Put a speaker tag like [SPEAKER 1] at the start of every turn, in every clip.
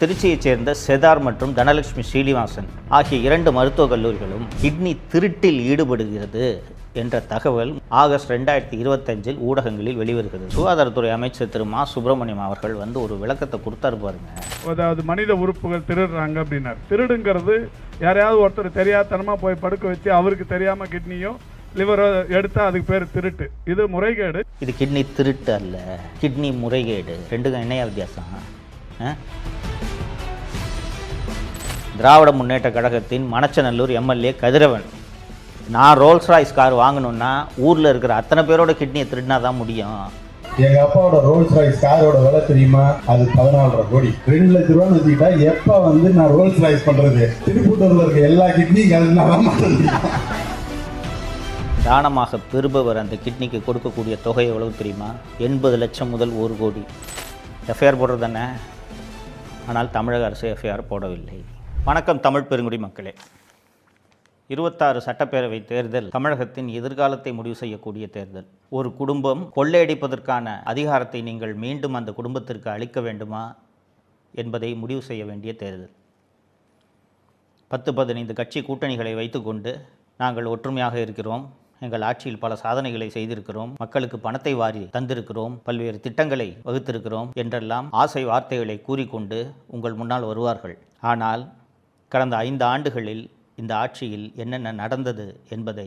[SPEAKER 1] திருச்சியைச் சேர்ந்த செதார் மற்றும் தனலட்சுமி ஸ்ரீனிவாசன் ஆகிய 2 மருத்துவக் கல்லூரிகளும் கிட்னி திருட்டில் ஈடுபடுகிறது என்ற தகவல் ஆகஸ்ட் 2025 ஊடகங்களில் வெளிவருகிறது. சுகாதாரத்துறை அமைச்சர் திரு மா சுப்பிரமணியம் அவர்கள் ஒரு விளக்கத்தை கொடுத்தாரு பாருங்க.
[SPEAKER 2] அதாவது மனித உறுப்புகள் திருடுறாங்க அப்படின்னார். திருடுங்கிறது யாரையாவது ஒருத்தர் தெரியாதனமா போய் படுக்க வச்சு அவருக்கு தெரியாம கிட்னியோ லிவரோ எடுத்தா அதுக்கு பேர் திருட்டு. இது முறைகேடு.
[SPEAKER 1] இது கிட்னி திருட்டு அல்ல, கிட்னி முறைகேடு. ரெண்டுக்கும் என்னையா வித்தியாசம்? திராவிட முன்னேற்ற கழகத்தின் மணச்சநல்லூர் எம்எல்ஏ கதிரவன், நான் ரோல்ஸ் ராய்ஸ் கார் வாங்கணும்னா ஊரில் இருக்கிற அத்தனை பேரோட கிட்னியை திருடினா தான் முடியும்.
[SPEAKER 3] எங்க அப்பாவோட ரோல்ஸ் ராய்ஸ் காரோட விலை தெரியுமா? அது 14.5 கோடி. 2 லட்ச ரூபான்னு வச்சுக்கிட்டா எப்ப நான் ரோல்ஸ் ராய்ஸ் பண்றது? திருப்பூட்டூர்ல இருக்க எல்லா கிட்னியும்
[SPEAKER 1] தானமாக பெறுபவர் அந்த கிட்னிக்கு கொடுக்கக்கூடிய தொகை எவ்வளவு தெரியுமா? 80 லட்சம் முதல் 1 கோடி. எஃப்ஐஆர் போடுறது தானே, ஆனால் தமிழக அரசு எஃப்ஐஆர் போடவில்லை. வணக்கம் தமிழ் பெருங்குடி மக்களே. 26 சட்டப்பேரவை தேர்தல் தமிழகத்தின் எதிர்காலத்தை முடிவு செய்யக்கூடிய தேர்தல். ஒரு குடும்பம் கொள்ளையடிப்பதற்கான அதிகாரத்தை நீங்கள் மீண்டும் அந்த குடும்பத்திற்கு அளிக்க வேண்டுமா என்பதை முடிவு செய்ய வேண்டிய தேர்தல். 10-15 கட்சி கூட்டணிகளை வைத்துக்கொண்டு நாங்கள் ஒற்றுமையாக இருக்கிறோம், எங்கள் ஆட்சியில் பல சாதனைகளை செய்திருக்கிறோம், மக்களுக்கு பணத்தை வாரி தந்திருக்கிறோம், பல்வேறு திட்டங்களை வகுத்திருக்கிறோம் என்றெல்லாம் ஆசை வார்த்தைகளை கூறிக்கொண்டு உங்கள் முன்னால் வருவார்கள். ஆனால் கடந்த 5 ஆண்டுகளில் இந்த ஆட்சியில் என்னென்ன நடந்தது என்பதை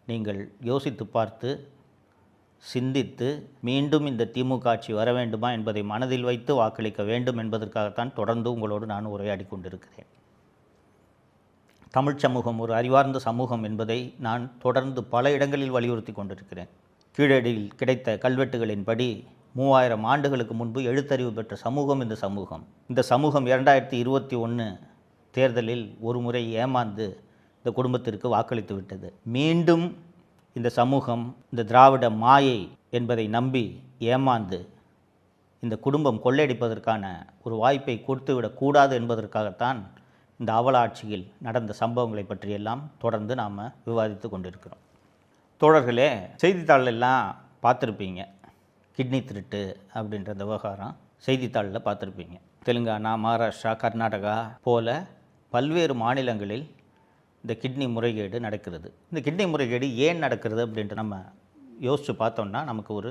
[SPEAKER 1] நீங்கள் யோசித்து பார்த்து சிந்தித்து மீண்டும் இந்த திமுக ஆட்சி வர வேண்டுமா என்பதை மனதில் வைத்து வாக்களிக்க வேண்டும் என்பதற்காகத்தான் தொடர்ந்து உங்களோடு நான் உரையாடி கொண்டிருக்கிறேன். தமிழ் சமூகம் ஒரு அறிவார்ந்த சமூகம் என்பதை நான் தொடர்ந்து பல இடங்களில் வலியுறுத்தி கொண்டிருக்கிறேன். கீழடியில் கிடைத்த கல்வெட்டுகளின்படி 3000 ஆண்டுகளுக்கு முன்பு எழுத்தறிவு பெற்ற சமூகம் இந்த சமூகம். இந்த சமூகம் 2021 தேர்தலில் ஒரு முறை ஏமாந்து இந்த குடும்பத்திற்கு வாக்களித்து விட்டது. மீண்டும் இந்த சமூகம் இந்த திராவிட மாயை என்பதை நம்பி ஏமாந்து இந்த குடும்பம் கொள்ளையடிப்பதற்கான ஒரு வாய்ப்பை கொடுத்துவிடக்கூடாது என்பதற்காகத்தான் இந்த அவல ஆட்சியில் நடந்த சம்பவங்களை பற்றியெல்லாம் தொடர்ந்து நாம் விவாதித்து கொண்டிருக்கிறோம். தோழர்களே, செய்தித்தாளெல்லாம் பார்த்துருப்பீங்க. கிட்னி திருட்டு அப்படின்ற இந்த விவகாரம் செய்தித்தாளில் பார்த்துருப்பீங்க. தெலுங்கானா, மகாராஷ்டிரா, கர்நாடகா போல பல்வேறு மாநிலங்களில் இந்த கிட்னி முறைகேடு நடக்கிறது. இந்த கிட்னி முறைகேடு ஏன் நடக்கிறது அப்படின்ட்டு நம்ம யோசித்து பார்த்தோம்னா நமக்கு ஒரு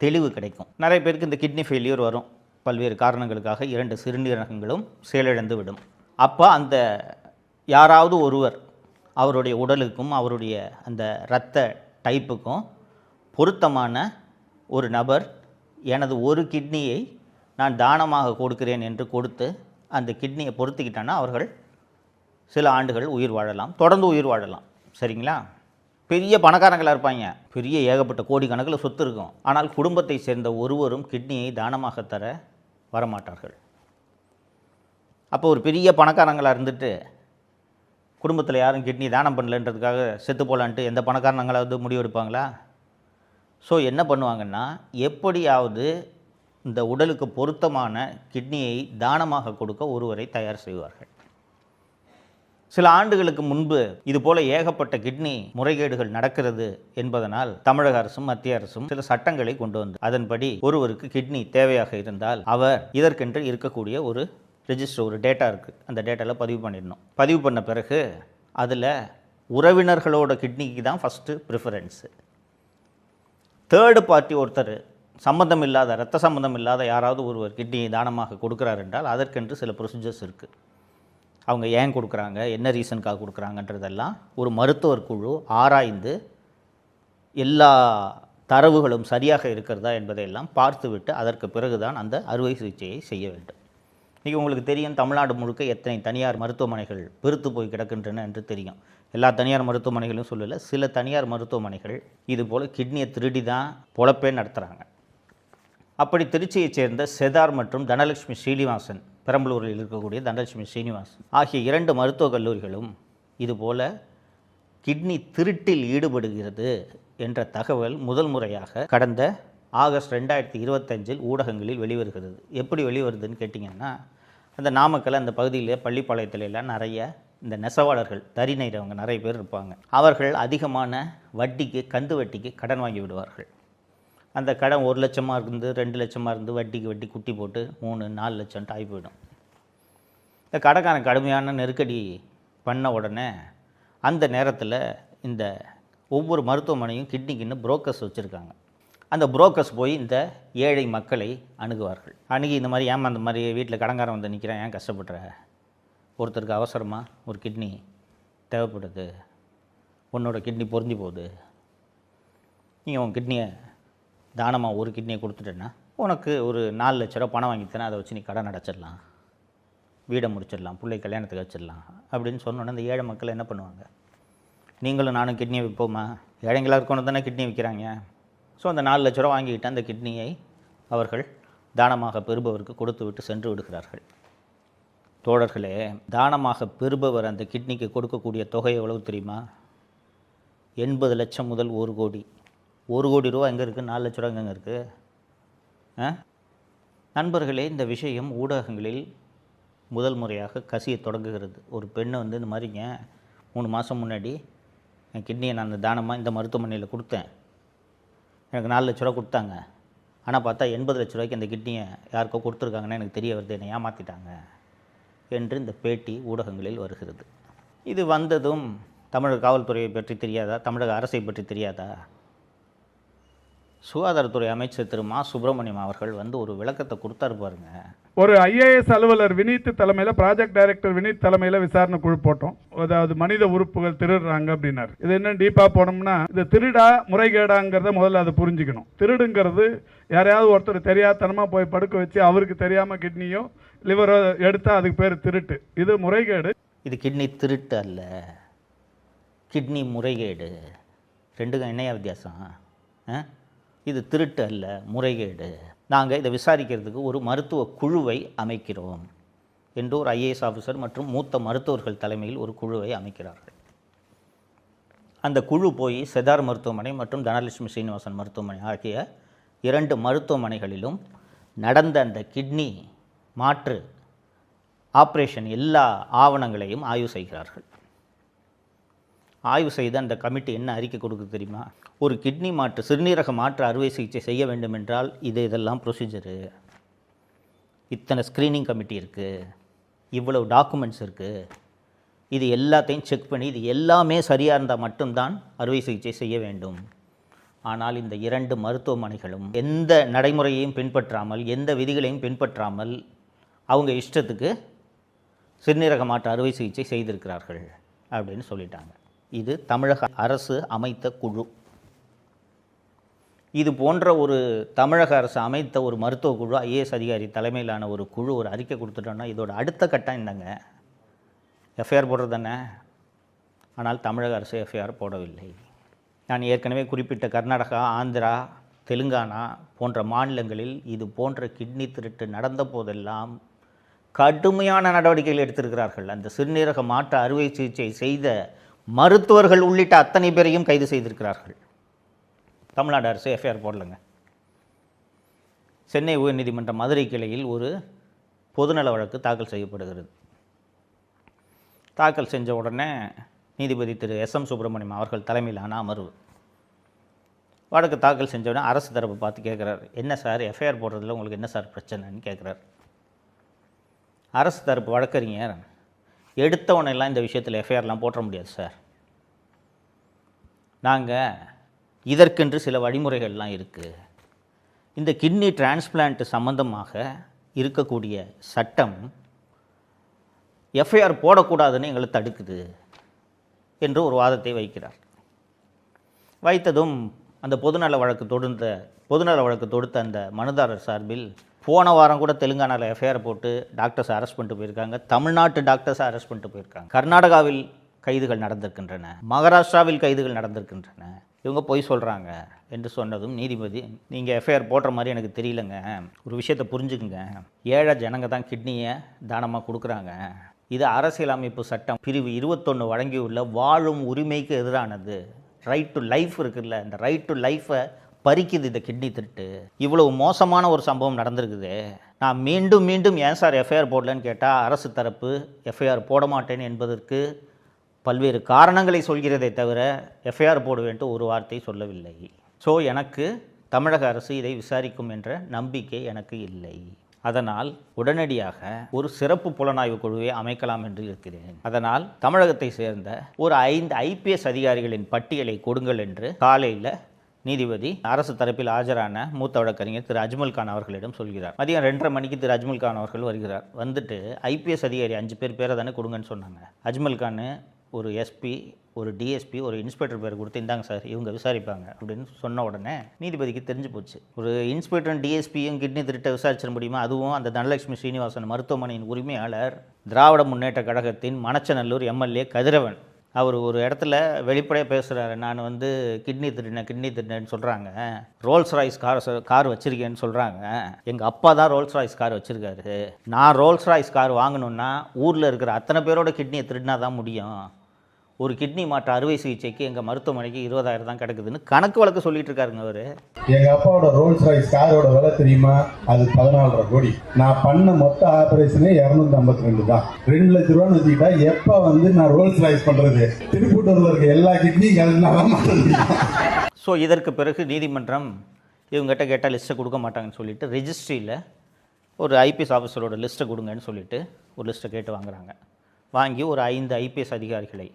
[SPEAKER 1] தெளிவு கிடைக்கும். நிறைய பேருக்கு இந்த கிட்னி ஃபெயிலியர் வரும். பல்வேறு காரணங்களுக்காக 2 சிறுநீரகங்களும் செயலிழந்து விடும். அப்போ அந்த யாராவது ஒருவர் அவருடைய உடலுக்கும் அவருடைய அந்த இரத்த டைப்புக்கும் பொருத்தமான ஒரு நபர் எனது ஒரு கிட்னியை நான் தானமாக கொடுக்கிறேன் என்று கொடுத்து அந்த கிட்னியை பொருத்திக்கிட்டான்னா அவர்கள் சில ஆண்டுகள் உயிர் வாழலாம், தொடர்ந்து உயிர் வாழலாம். சரிங்களா? பெரிய பணக்காரங்களாக இருப்பாங்க, பெரிய ஏகப்பட்ட கோடிக்கணக்கில் சொத்து இருக்கும். ஆனால் குடும்பத்தை சேர்ந்த ஒருவரும் கிட்னியை தானமாக தர வரமாட்டார்கள். அப்போ ஒரு பெரிய பணக்காரங்களாக இருந்துட்டு குடும்பத்தில் யாரும் கிட்னி தானம் பண்ணலன்றதுக்காக செத்து போகலான்ட்டு எந்த பணக்காரங்களாவது முடிவெடுப்பாங்களா? ஸோ என்ன பண்ணுவாங்கன்னா, எப்படியாவது இந்த உடலுக்கு பொருத்தமான கிட்னியை தானமாக கொடுக்க ஒருவரை தயார் செய்வார்கள். சில ஆண்டுகளுக்கு முன்பு இதுபோல ஏகப்பட்ட கிட்னி முறைகேடுகள் நடக்கிறது என்பதனால் தமிழக அரசும் மத்திய அரசும் சில சட்டங்களை கொண்டு வந்து அதன்படி ஒருவருக்கு கிட்னி தேவையாக இருந்தால் அவர் இதற்கென்று இருக்கக்கூடிய ஒரு ரெஜிஸ்டர், ஒரு டேட்டா இருக்குது, அந்த டேட்டாவில் பதிவு பண்ணிடணும். பதிவு பண்ண பிறகு அதில் உறவினர்களோட கிட்னிக்கு தான் ஃபஸ்ட்டு ப்ரிஃபரன்ஸு. தேர்டு பார்ட்டி ஒருத்தர் சம்பந்தம் இல்லாத, இரத்த சம்பந்தம் இல்லாத யாராவது ஒருவர் கிட்னியை தானமாக கொடுக்குறார் என்றால் அதற்கென்று சில ப்ரொசீஜர்ஸ் இருக்குது. அவங்க ஏன் கொடுக்குறாங்க, என்ன ரீசனுக்காக கொடுக்குறாங்கன்றதெல்லாம் ஒரு மருத்துவர் குழு ஆராய்ந்து எல்லா தரவுகளும் சரியாக இருக்கிறதா என்பதையெல்லாம் பார்த்துவிட்டு அதற்கு பிறகுதான் அந்த அறுவை சிகிச்சையை செய்ய வேண்டும். இன்றைக்கி உங்களுக்கு தெரியும், தமிழ்நாடு முழுக்க எத்தனை தனியார் மருத்துவமனைகள் பெருத்து போய் கிடக்கின்றன என்று தெரியும். எல்லா தனியார் மருத்துவமனைகளும் சொல்லலை, சில தனியார் மருத்துவமனைகள் இதுபோல் கிட்னியை திருடி தான் பொழப்பே நடத்துகிறாங்க. அப்படி திருச்சியைச் சேர்ந்த செதார் மற்றும் தனலட்சுமி ஸ்ரீனிவாசன், பெரம்பலூரில் இருக்கக்கூடிய தனலட்சுமி ஸ்ரீனிவாசன் ஆகிய 2 மருத்துவக் கல்லூரிகளும் இதுபோல் கிட்னி திருட்டில் ஈடுபடுகிறது என்ற தகவல் முதல் முறையாக கடந்த ஆகஸ்ட் 2025 ஊடகங்களில் வெளிவருகிறது. எப்படி வெளிவருதுன்னு கேட்டிங்கன்னா, அந்த நாமக்கல் அந்த பகுதியில் பள்ளிப்பாளையத்துல எல்லாம் நிறைய இந்த நெசவாளர்கள், தறி நெய்கிறவங்க நிறைய பேர் இருப்பாங்க. அவர்கள் அதிகமான வட்டிக்கு, கந்து வட்டிக்கு கடன் வாங்கி விடுவார்கள். அந்த கடன் 1 லட்சமாக இருந்து 2 லட்சமாக இருந்து வட்டிக்கு வட்டி குட்டி போட்டு 3-4 லட்சம்ட்டு ஆகி போயிடும். இந்த கடைக்காரன் கடுமையான நெருக்கடி பண்ண உடனே அந்த நேரத்தில் இந்த ஒவ்வொரு மருத்துவமனையும் கிட்னிக்குன்னு புரோக்கர்ஸ் வச்சுருக்காங்க. அந்த புரோக்கர்ஸ் போய் இந்த ஏழை மக்களை அணுகுவார்கள். அணுகி இந்த மாதிரி ஏமா அந்த மாதிரி வீட்டில் கடங்காரன் வந்து நிற்கிறேன், ஏன் கஷ்டப்படுற, ஒருத்தருக்கு அவசரமாக ஒரு கிட்னி தேவைப்படுது, உன்னோட கிட்னி பொருந்தி போகுது, நீங்கள் உன் கிட்னியை தானமாக ஒரு கிட்னியை கொடுத்துட்டேன்னா உனக்கு ஒரு 4 லட்ச ரூபா பணம் வாங்கித்தேன்னா அதை வச்சு நீ கடன் அடைச்சிடலாம், வீடை முடிச்சிடலாம், பிள்ளை கல்யாணத்துக்கு வச்சிடலாம் அப்படின்னு சொன்னோன்னே இந்த ஏழை மக்கள் என்ன பண்ணுவாங்க, நீங்களும் நானும் கிட்னியை விற்போமா, ஏழைங்களாக இருக்கணும் தானே கிட்னி விற்கிறாங்க. ஸோ அந்த 4 லட்ச ரூபா வாங்கிக்கிட்டு அந்த கிட்னியை அவர்கள் தானமாக பெறுபவருக்கு கொடுத்து விட்டு சென்று விடுகிறார்கள். தோழர்களே, தானமாக பெறுபவர் அந்த கிட்னிக்கு கொடுக்கக்கூடிய தொகை எவ்வளவு தெரியுமா? 80 லட்சம் முதல் 1 கோடி. 1 கோடி ரூபா எங்கே இருக்குது, 4 லட்ச ரூபா எங்கே இருக்குது? நண்பர்களே, இந்த விஷயம் ஊடகங்களில் முதல் முறையாக கசிய தொடங்குகிறது. ஒரு பெண்ணை வந்து இந்த மாதிரிங்க 3 மாதம் முன்னாடி என் கிட்னியை நான் தானமாக இந்த மருத்துவமனையில் கொடுத்தேன், எனக்கு 4 லட்ச ரூபா கொடுத்தாங்க, ஆனால் பார்த்தா 80 லட்ச ரூபாய்க்கு அந்த கிட்னியை யாருக்கோ கொடுத்துருக்காங்கன்னு எனக்கு தெரிய வருது, என்னை ஏமாற்றிட்டாங்க என்று இந்த பேட்டி ஊடகங்களில் வருகிறது. இது வந்ததும் தமிழக காவல்துறையை பற்றி தெரியாதா, தமிழக அரசை பற்றி தெரியாதா? சுகாதாரத்துறை அமைச்சர் திரு மா சுப்பிரமணியம் அவர்கள் வந்து ஒரு விளக்கத்தை கொடுத்தாரு பாருங்க.
[SPEAKER 2] ஒரு ஐஏஎஸ் அலுவலர் வினீத் தலைமையில், ப்ராஜெக்ட் டைரக்டர் வினீத் தலைமையில் விசாரணை குழு போட்டோம். அதாவது மனித உறுப்புகள் திருடுறாங்க அப்படின்னாரு. இது என்ன டீப்பாக போனோம்னா, இது திருடா முறைகேடாங்கிறத முதல்ல அதை புரிஞ்சுக்கணும். திருடுங்கிறது யாரையாவது ஒருத்தர் தெரியாதனமாக போய் படுக்க வச்சு அவருக்கு தெரியாமல் கிட்னியோ லிவரோ எடுத்தால் அதுக்கு பேர் திருட்டு. இது முறைகேடு.
[SPEAKER 1] இது கிட்னி திருட்டு அல்ல, கிட்னி முறைகேடு. ரெண்டுக்கும் என்னையா வித்தியாசம்? இது திருட்டு அல்ல, முறைகேடு. நாங்கள் இதை விசாரிக்கிறதுக்கு ஒரு மருத்துவ குழுவை அமைக்கிறோம் என்று ஒரு ஐஏஎஸ் ஆஃபீஸர் மற்றும் மூத்த மருத்துவர்கள் தலைமையில் ஒரு குழுவை அமைக்கிறார்கள். அந்த குழு போய் செதார் மருத்துவமனை மற்றும் தனலட்சுமி சீனிவாசன் மருத்துவமனை ஆகிய 2 மருத்துவமனைகளிலும் நடந்த அந்த கிட்னி மாற்று ஆப்ரேஷன் எல்லா ஆவணங்களையும் ஆய்வு செய்கிறார்கள். ஆய்வு செய்து அந்த கமிட்டி என்ன அறிக்கை கொடுக்குது தெரியுமா? ஒரு கிட்னி மாற்று, சிறுநீரக மாற்று அறுவை சிகிச்சை செய்ய வேண்டும் என்றால் இதெல்லாம் ப்ரொசீஜரு, இத்தனை ஸ்க்ரீனிங் கமிட்டி இருக்குது, இவ்வளவு டாக்குமெண்ட்ஸ் இருக்குது, இது எல்லாத்தையும் செக் பண்ணி இது எல்லாமே சரியாக இருந்தால் மட்டும்தான் அறுவை சிகிச்சை செய்ய வேண்டும். ஆனால் இந்த 2 மருத்துவமனைகளும் எந்த நடைமுறையையும் பின்பற்றாமல், எந்த விதிகளையும் பின்பற்றாமல் அவங்க இஷ்டத்துக்கு சிறுநீரக மாற்று அறுவை சிகிச்சை செய்திருக்கிறார்கள் அப்படின்னு சொல்லிட்டாங்க. இது தமிழக அரசு அமைத்த குழு. இது போன்ற ஒரு தமிழக அரசு அமைத்த ஒரு மருத்துவ குழு, ஐஏஎஸ் அதிகாரி தலைமையிலான ஒரு குழு ஒரு அறிக்கை கொடுத்துட்டோன்னா இதோட அடுத்த கட்டம் என்னங்க? எஃப்ஐஆர் போடுறது தானே. ஆனால் தமிழக அரசு எஃப்ஐஆர் போடவில்லை. நான் ஏற்கனவே குறிப்பிட்ட கர்நாடகா, ஆந்திரா, தெலுங்கானா போன்ற மாநிலங்களில் இது போன்ற கிட்னி திருட்டு நடந்த போதெல்லாம் கடுமையான நடவடிக்கைகள் எடுத்திருக்கிறார்கள். அந்த சிறுநீரக மாற்று அறுவை சிகிச்சை செய்த மருத்துவர்கள் உள்ளிட்ட அத்தனை பேரையும் கைது செய்திருக்கிறார்கள். தமிழ்நாடு அரசு எஃப்ஐஆர் போடலைங்க. சென்னை உயர்நீதிமன்ற மதுரை கிளையில் ஒரு பொதுநல வழக்கு தாக்கல் செய்யப்படுகிறது. தாக்கல் செஞ்ச உடனே நீதிபதி திரு எஸ்.எம். சுப்பிரமணியம் அவர்கள் தலைமையிலான அமர்வு வழக்கு தாக்கல் செஞ்ச உடனே அரசு தரப்பு பார்த்து கேட்குறாரு, என்ன சார் எஃப்ஐஆர் போடுறதுல உங்களுக்கு என்ன சார் பிரச்சனைன்னு கேட்குறாரு. அரசு தரப்பு வழக்கறிஞர், எடுத்தவனெல்லாம் இந்த விஷயத்தில் எஃப்ஐஆர்லாம் போட முடியாது சார், நாங்கள் இதற்கென்று சில வழிமுறைகள்லாம் இருக்குது, இந்த கிட்னி டிரான்ஸ்பிளான்ட் சம்பந்தமாக இருக்கக்கூடிய சட்டம் எஃப்ஐஆர் போடக்கூடாதுன்னு எங்களை தடுக்குது என்று ஒரு வாதத்தை வைக்கிறார். வைத்ததும் அந்த பொதுநல வழக்கு தொடுத்த அந்த மனுதாரர் சார்பில் போன வாரம் கூட தெலுங்கானாவில் எஃப்ஐஆர் போட்டு டாக்டர்ஸை அரெஸ்ட் பண்ணிட்டு போயிருக்காங்க, தமிழ்நாட்டு டாக்டர்ஸை அரெஸ்ட் பண்ணிட்டு போயிருக்காங்க, கர்நாடகாவில் கைதுகள் நடந்திருக்கின்றன, மகாராஷ்டிராவில் கைதுகள் நடந்திருக்கின்றன, இவங்க பொய் சொல்கிறாங்க என்று சொன்னதும் நீதிபதி, நீங்கள் எஃப்ஐஆர் போடுற மாதிரி எனக்கு தெரியலங்க, ஒரு விஷயத்தை புரிஞ்சுக்குங்க, ஏழை ஜனங்க தான் கிட்னியை தானமாக கொடுக்குறாங்க, இது அரசியலமைப்பு சட்டம் பிரிவு 21 வழங்கியுள்ள வாழும் உரிமைக்கு எதிரானது, ரைட் டு லைஃப் இருக்குல்ல, இந்த ரைட் டு லைஃப்பை பறிக்குது இந்த கிட்னி திருட்டு, இவ்வளவு மோசமான ஒரு சம்பவம் நடந்திருக்குது, நான் மீண்டும் மீண்டும் ஏன் சார் எஃப்ஐஆர் போடலன்னு கேட்டால் அரசு தரப்பு எஃப்ஐஆர் போட மாட்டேன் என்பதற்கு பல்வேறு காரணங்களை சொல்கிறதே தவிர எஃப்ஐஆர் போடுவேன்ட்டு ஒரு வார்த்தை சொல்லவில்லை. ஸோ எனக்கு தமிழக அரசு இதை விசாரிக்கும் என்ற நம்பிக்கை எனக்கு இல்லை. அதனால் உடனடியாக ஒரு சிறப்பு புலனாய்வு குழுவை அமைக்கலாம் என்று இருக்கிறேன். அதனால் தமிழகத்தை சேர்ந்த ஒரு 5 ஐபிஎஸ் அதிகாரிகளின் பட்டியலை கொடுங்கள் என்று காலையில் நீதிபதி அரசு தரப்பில் ஆஜரான மூத்த வழக்கறிஞர் திரு அஜ்மல் கான் அவர்களிடம் சொல்கிறார். மதியம் 2:30 மணிக்கு திரு அஜ்மல் கான் அவர்கள் வருகிறார். வந்துட்டு ஐபிஎஸ் அதிகாரி 5 பேரை தானே கொடுங்கன்னு சொன்னாங்க. அஜ்மல் கான் ஒரு எஸ்பி, ஒரு டிஎஸ்பி, ஒரு இன்ஸ்பெக்டர் பேர் கொடுத்து இந்தாங்க சார் இவங்க விசாரிப்பாங்க அப்படின்னு சொன்ன உடனே நீதிபதிக்கு தெரிஞ்சு போச்சு. ஒரு இன்ஸ்பெக்டரும் டிஎஸ்பியும் கிட்னி திருட்ட விசாரிச்சிட முடியுமா? அதுவும் அந்த தனலட்சுமி ஸ்ரீனிவாசன் மருத்துவமனையின் உரிமையாளர் திராவிட முன்னேற்ற கழகத்தின் மணச்சநல்லூர் எம்எல்ஏ கதிரவன். அவர் ஒரு இடத்துல வெளிப்படையாக பேசுகிறாரு. நான் கிட்னி திருடினேன்னு சொல்கிறாங்க. ரோல்ஸ் ராய்ஸ் கார் வச்சுருக்கேன்னு சொல்கிறாங்க. எங்கள் அப்பா தான் ரோல்ஸ் ராய்ஸ் கார் வச்சுருக்காரு. நான் ரோல்ஸ் ராய்ஸ் கார் வாங்கணுன்னா ஊரில் இருக்கிற அத்தனை பேரோட கிட்னியை திருடினா தான் முடியும். ஒரு கிட்னி மாற்று அறுவை சிகிச்சைக்கு எங்கள் மருத்துவமனைக்கு 20,000 தான் கிடக்குதுன்னு கணக்கு வழக்கு சொல்லிட்டு இருக்காருங்க அவர்.
[SPEAKER 3] எங்க அப்பாவோட ரோல்ஸ் ராய்ஸ் காரோட விலை தெரியுமா? அது 14.5 கோடி. நான் பண்ண மொத்த ஆபரேஷனே 252 தான். 2 லட்ச ரூபான்னு வச்சுக்கிட்டா எப்ப நான் ரோல்ஸ் ராய்ஸ் பண்றது? திருப்பூட்டூர்ல இருக்க எல்லா கிட்னியும்
[SPEAKER 1] ஸோ இதற்கு பிறகு நீதிமன்றம் இவங்ககிட்ட கேட்டால் லிஸ்ட்டை கொடுக்க மாட்டாங்கன்னு சொல்லிட்டு ரெஜிஸ்ட்ரியில் ஒரு ஐபிஎஸ் ஆஃபீஸரோட லிஸ்ட்டை கொடுங்கன்னு சொல்லிட்டு ஒரு லிஸ்ட்டை கேட்டு வாங்குறாங்க. வாங்கி ஒரு 5 ஐபிஎஸ் அதிகாரிகளை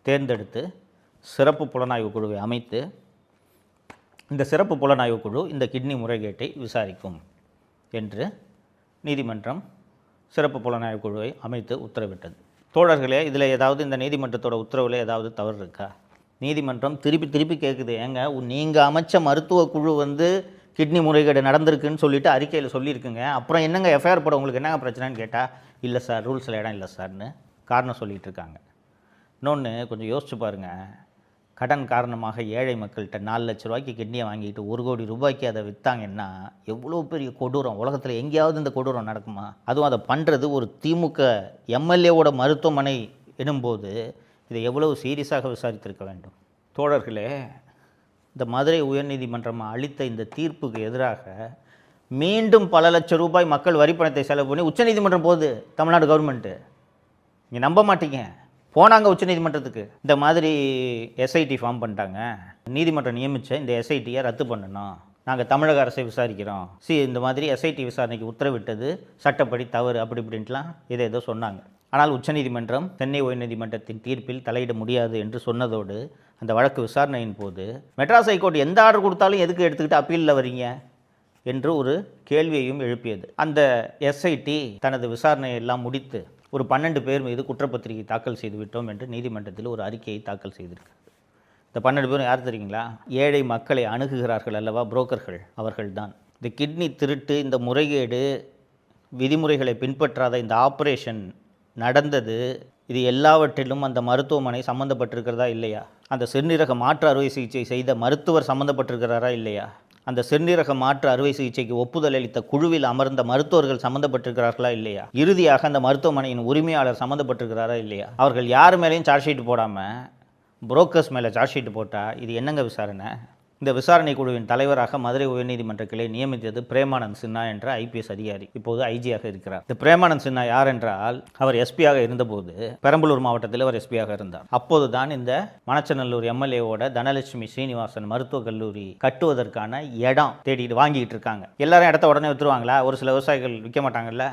[SPEAKER 1] தேர்ந்தெடுத்து சிறப்பு புலனாய்வு குழுவை அமைத்து இந்த சிறப்பு புலனாய்வு குழு இந்த கிட்னி முறைகேட்டை விசாரிக்கும் என்று நீதிமன்றம் சிறப்பு புலனாய்வு குழுவை அமைத்து உத்தரவிட்டது. தோழர்களே, இதில் ஏதாவது இந்த நீதிமன்றத்தோட உத்தரவில் ஏதாவது தவறு இருக்கா? நீதிமன்றம் திருப்பி கேட்குது, ஏங்க நீங்கள் அமைச்ச மருத்துவ குழு கிட்னி முறைகேடு நடந்திருக்குன்னு சொல்லிட்டு அறிக்கையில் சொல்லியிருக்குங்க, அப்புறம் என்னங்க எஃப்ஐஆர் போட உங்களுக்கு என்னங்க பிரச்சனைன்னு கேட்டால், இல்லை சார் ரூல்ஸில் இடம் இல்லை சார்னு காரணம் சொல்லிகிட்டு இருக்காங்க. இன்னொன்று கொஞ்சம் யோசிச்சு பாருங்கள். கடன் காரணமாக ஏழை மக்கள்கிட்ட 4 லட்ச ரூபாய்க்கு கிட்னியை வாங்கிட்டு 1 கோடி ரூபாய்க்கு அதை விற்றாங்கன்னா எவ்வளோ பெரிய கொடூரம். உலகத்தில் எங்கேயாவது இந்த கொடூரம் நடக்குமா? அதுவும் அதை பண்ணுறது ஒரு திமுக எம்எல்ஏவோட மருத்துவமனை எனும்போது இதை எவ்வளவு சீரியஸாக விசாரித்திருக்க வேண்டும். தோழர்களே, இந்த மதுரை உயர்நீதிமன்றம் அளித்த இந்த தீர்ப்புக்கு எதிராக மீண்டும் பல லட்சம் ரூபாய் மக்கள் வரிப்பணத்தை செலவு பண்ணி உச்சநீதிமன்றம் போகுது தமிழ்நாடு கவர்மெண்ட்டு. நீங்கள் நம்ப மாட்டீங்க, போனாங்க உச்சநீதிமன்றத்துக்கு. இந்த மாதிரி எஸ்ஐடி ஃபார்ம் பண்ணிட்டாங்க, நீதிமன்றம் நியமித்த இந்த எஸ்ஐடியை ரத்து பண்ணணும், நாங்கள் தமிழக அரசை விசாரிக்கிறோம், இந்த மாதிரி எஸ்ஐடி விசாரணைக்கு உத்தரவிட்டது சட்டப்படி தவறு அப்படி இப்படின்ட்டுலாம் ஏதோ சொன்னாங்க. ஆனால் உச்சநீதிமன்றம் சென்னை உயர்நீதிமன்றத்தின் தீர்ப்பில் தலையிட முடியாது என்று சொன்னதோடு அந்த வழக்கு விசாரணையின் போது மெட்ராஸ் ஹைகோர்ட் எந்த ஆர்டர் கொடுத்தாலும் எதுக்கு எடுத்துக்கிட்டு அப்பீலில் வரீங்க என்று ஒரு கேள்வியையும் எழுப்பியது. அந்த எஸ்ஐடி தனது விசாரணையை எல்லாம் முடித்து ஒரு 12 பேர் மீது குற்றப்பத்திரிகை தாக்கல் செய்துவிட்டோம் என்று நீதிமன்றத்தில் ஒரு அறிக்கையை தாக்கல் செய்திருக்கிறது. இந்த 12 பேரும் யார் தெரியுங்களா? ஏழை மக்களை அணுகுகிறார்கள் அல்லவா, புரோக்கர்கள், அவர்கள்தான். இந்த கிட்னி திருட்டு, இந்த முறைகேடு, விதிமுறைகளை பின்பற்றாத இந்த ஆப்ரேஷன் நடந்தது, இது எல்லாவற்றிலும் அந்த மருத்துவமனை சம்மந்தப்பட்டிருக்கிறதா இல்லையா? அந்த சிறுநீரக மாற்று அறுவை சிகிச்சை செய்த மருத்துவர் சம்மந்தப்பட்டிருக்கிறாரா இல்லையா? அந்த சிறுநீரக மாற்று அறுவை சிகிச்சைக்கு ஒப்புதல் அளித்த குழுவில் அமர்ந்த மருத்துவர்கள் சம்மந்தப்பட்டிருக்கிறார்களா இல்லையா? இறுதியாக அந்த மருத்துவமனையின் உரிமையாளர் சம்மந்தப்பட்டிருக்கிறாரா இல்லையா? அவர்கள் யார் மேலேயும் சார்ஜ் ஷீட் போடாமல் புரோக்கர்ஸ் மேலே சார்ஜ் ஷீட் போட்டால் இது என்னங்க விசாரணை? இந்த விசாரணை குழுவின் தலைவராக மதுரை உயர்நீதிமன்ற கிளை நியமித்தது பிரேமானந்த் சின்ஹா என்ற ஐபிஎஸ் அதிகாரி, இப்போது ஐஜியாக இருக்கிறார். இந்த பிரேமானந்த் சின்ஹா யார் என்றால், அவர் எஸ்பியாக இருந்தபோது பெரம்பலூர் மாவட்டத்தில் அவர் எஸ்பியாக இருந்தார். அப்போது தான் இந்த மணச்சநல்லூர் எம்எல்ஏவோட தனலட்சுமி ஸ்ரீனிவாசன் மருத்துவக் கல்லூரி கட்டுவதற்கான இடம் தேடிட்டு வாங்கிட்டு இருக்காங்க. எல்லாரும் இடத்த உடனே விற்றுருவாங்களா? ஒரு சில விவசாயிகள் விற்க மாட்டாங்கல்ல.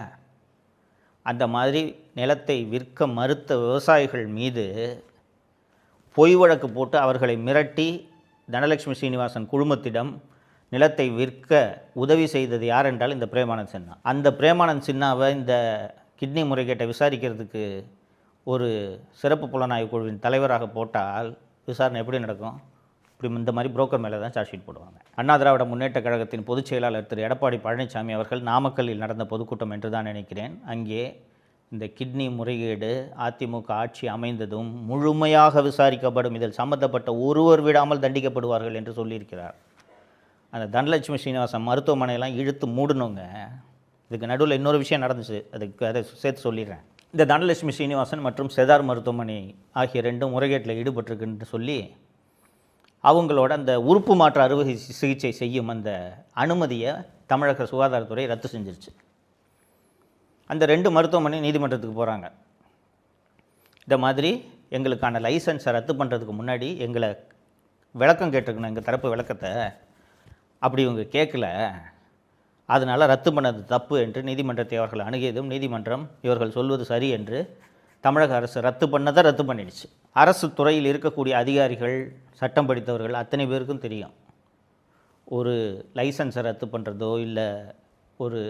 [SPEAKER 1] அந்த மாதிரி நிலத்தை விற்க மறுத்த விவசாயிகள் மீது பொய் வழக்கு போட்டு அவர்களை மிரட்டி தனலட்சுமி ஸ்ரீனிவாசன் குழுமத்திடம் நிலத்தை விற்க உதவி செய்தது யார் என்றால் இந்த பிரேமானந்த் சின்ஹா. அந்த பிரேமானந்த் சின்ஹாவை இந்த கிட்னி முறைகேட்டை விசாரிக்கிறதுக்கு ஒரு சிறப்பு புலனாய்வு குழுவின் தலைவராக போட்டால் விசாரணை எப்படி நடக்கும்? இப்படி இந்த மாதிரி புரோக்கர் மேலே தான் சார்ஜ் ஷீட் போடுவாங்க. அண்ணா திராவிட முன்னேற்ற கழகத்தின் பொதுச் செயலாளர் திரு எடப்பாடி பழனிசாமி அவர்கள் நாமக்கல்லில் நடந்த பொதுக்கூட்டம் என்று தான் நினைக்கிறேன். அங்கே இந்த கிட்னி முறைகேடு அதிமுக ஆட்சி அமைந்ததும் முழுமையாக விசாரிக்கப்படும், இதில் சம்பந்தப்பட்ட ஒருவர் விடாமல் தண்டிக்கப்படுவார்கள் என்று சொல்லியிருக்கிறார். அந்த தனலட்சுமி ஸ்ரீனிவாசன் மருத்துவமனையெல்லாம் இழுத்து மூடணுங்க. இதுக்கு நடுவில் இன்னொரு விஷயம் நடந்துச்சு, அதை சேர்த்து சொல்லிடுறேன். இந்த தனலட்சுமி ஸ்ரீனிவாசன் மற்றும் செதார் மருத்துவமனை ஆகிய 2 முறைகேட்டில் ஈடுபட்டிருக்குன்னு சொல்லி அவங்களோட அந்த உறுப்பு மாற்று அறுவை சிகிச்சை செய்யும் அந்த அனுமதியை தமிழக சுகாதாரத்துறை ரத்து செஞ்சிருச்சு. அந்த 2 மருத்துவமனை நீதிமன்றத்துக்கு போகிறாங்க. இந்த மாதிரி எங்களுக்கான லைசன்ஸை ரத்து பண்ணுறதுக்கு முன்னாடி எங்களை விளக்கம் கேட்டிருக்கணும், எங்கள் தரப்பு விளக்கத்தை. அப்படி இவங்க கேட்கல. அதனால் ரத்து பண்ணது தப்பு என்று நீதிமன்றத்தை அவர்கள் அணுகியதும் நீதிமன்றம் இவர்கள் சொல்வது சரி என்று தமிழக அரசு ரத்து பண்ணதை ரத்து பண்ணிடுச்சு. அரசு துறையில் இருக்கக்கூடிய அதிகாரிகள், சட்டம் படித்தவர்கள் அத்தனை பேருக்கும் தெரியும், ஒரு லைசன்ஸை ரத்து பண்ணுறதோ இல்லை ஒரு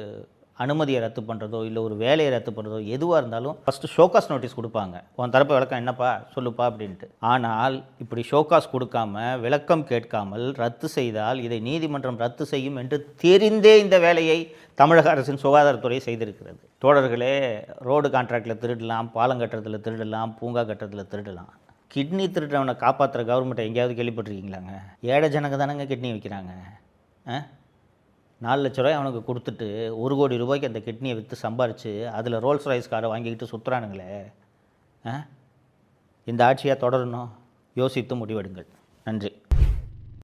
[SPEAKER 1] அனுமதியை ரத்து பண்ணுறதோ இல்லை ஒரு வேலையை ரத்து பண்ணுறதோ எதுவாக இருந்தாலும் ஃபஸ்ட்டு ஷோகாஸ் நோட்டீஸ் கொடுப்பாங்க. உன் தரப்பு விளக்கம் என்னப்பா சொல்லுப்பா அப்படின்ட்டு. ஆனால் இப்படி ஷோகாஸ் கொடுக்காம விளக்கம் கேட்காமல் ரத்து செய்தால் இதை நீதிமன்றம் ரத்து செய்யும் என்று தெரிந்தே இந்த வேலையை தமிழக அரசின் சுகாதாரத்துறை செய்திருக்கிறது. தோழர்களே, ரோடு கான்ட்ராக்டில் திருடலாம், பாலம் கட்டுறதுல திருடலாம், பூங்கா கட்டுறதுல திருடலாம். கிட்னி திருடுறவனை காப்பாற்றுற கவர்மெண்ட்டை எங்கேயாவது கேள்விப்பட்டிருக்கீங்களாங்க? ஏழை ஜனங்க தானங்க கிட்னி வைக்கிறாங்க. 4 லட்ச ரூபாய் அவனுக்கு கொடுத்துட்டு 1 கோடி ரூபாய்க்கு அந்த கிட்னியை விற்று சம்பாரித்து அதில் ரோல்ஸ் ராய்ஸ் காரை வாங்கிக்கிட்டு சுற்றுறானுங்களே. இந்த ஆட்சியாக தொடரணும். யோசித்து முடிவெடுங்கள். நன்றி.